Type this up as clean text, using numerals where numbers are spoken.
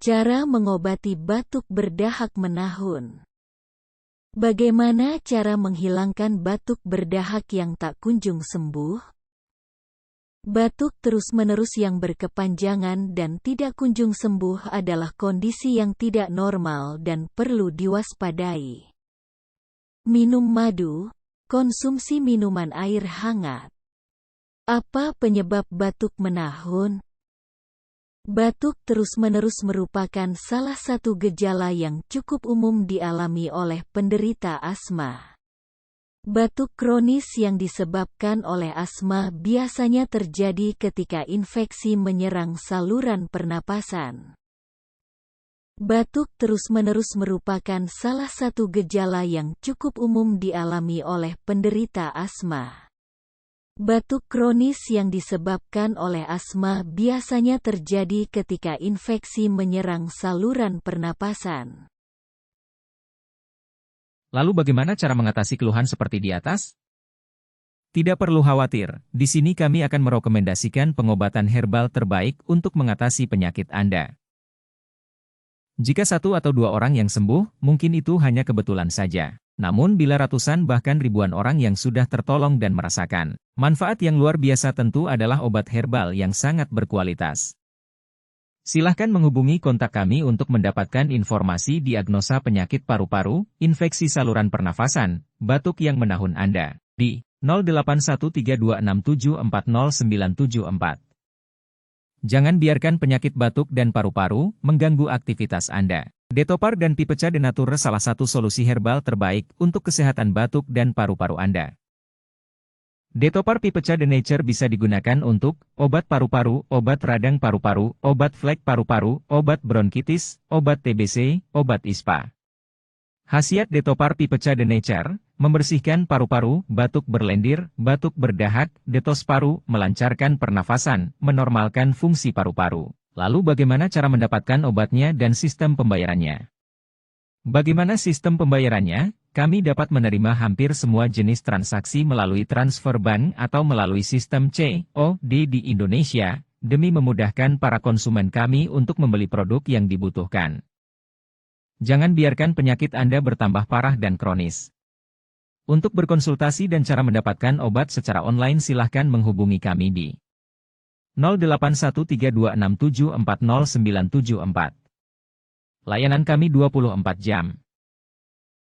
Cara mengobati batuk berdahak menahun. Bagaimana cara menghilangkan batuk berdahak yang tak kunjung sembuh? Batuk terus-menerus yang berkepanjangan dan tidak kunjung sembuh adalah kondisi yang tidak normal dan perlu diwaspadai. Minum madu, konsumsi minuman air hangat. Apa penyebab batuk menahun? Batuk terus-menerus merupakan salah satu gejala yang cukup umum dialami oleh penderita asma. Batuk kronis yang disebabkan oleh asma biasanya terjadi ketika infeksi menyerang saluran pernapasan. Batuk terus-menerus merupakan salah satu gejala yang cukup umum dialami oleh penderita asma. Batuk kronis yang disebabkan oleh asma biasanya terjadi ketika infeksi menyerang saluran pernapasan. Lalu bagaimana cara mengatasi keluhan seperti di atas? Tidak perlu khawatir, di sini kami akan merekomendasikan pengobatan herbal terbaik untuk mengatasi penyakit Anda. Jika satu atau dua orang yang sembuh, mungkin itu hanya kebetulan saja. Namun bila ratusan bahkan ribuan orang yang sudah tertolong dan merasakan manfaat yang luar biasa, tentu adalah obat herbal yang sangat berkualitas. Silahkan menghubungi kontak kami untuk mendapatkan informasi diagnosa penyakit paru-paru, infeksi saluran pernafasan, batuk yang menahun Anda, di 081326740974. Jangan biarkan penyakit batuk dan paru-paru mengganggu aktivitas Anda. Detopar dan Pipecha de Nature salah satu solusi herbal terbaik untuk kesehatan batuk dan paru-paru Anda. Detopar Pipecha de Nature bisa digunakan untuk obat paru-paru, obat radang paru-paru, obat flek paru-paru, obat bronkitis, obat TBC, obat ISPA. Khasiat Detopar Pipecha de Nature, membersihkan paru-paru, batuk berlendir, batuk berdahak, detos paru, melancarkan pernafasan, menormalkan fungsi paru-paru. Lalu bagaimana cara mendapatkan obatnya dan sistem pembayarannya? Bagaimana sistem pembayarannya? Kami dapat menerima hampir semua jenis transaksi melalui transfer bank atau melalui sistem COD di Indonesia, demi memudahkan para konsumen kami untuk membeli produk yang dibutuhkan. Jangan biarkan penyakit Anda bertambah parah dan kronis. Untuk berkonsultasi dan cara mendapatkan obat secara online, silahkan menghubungi kami di 081326740974. Layanan kami 24 jam.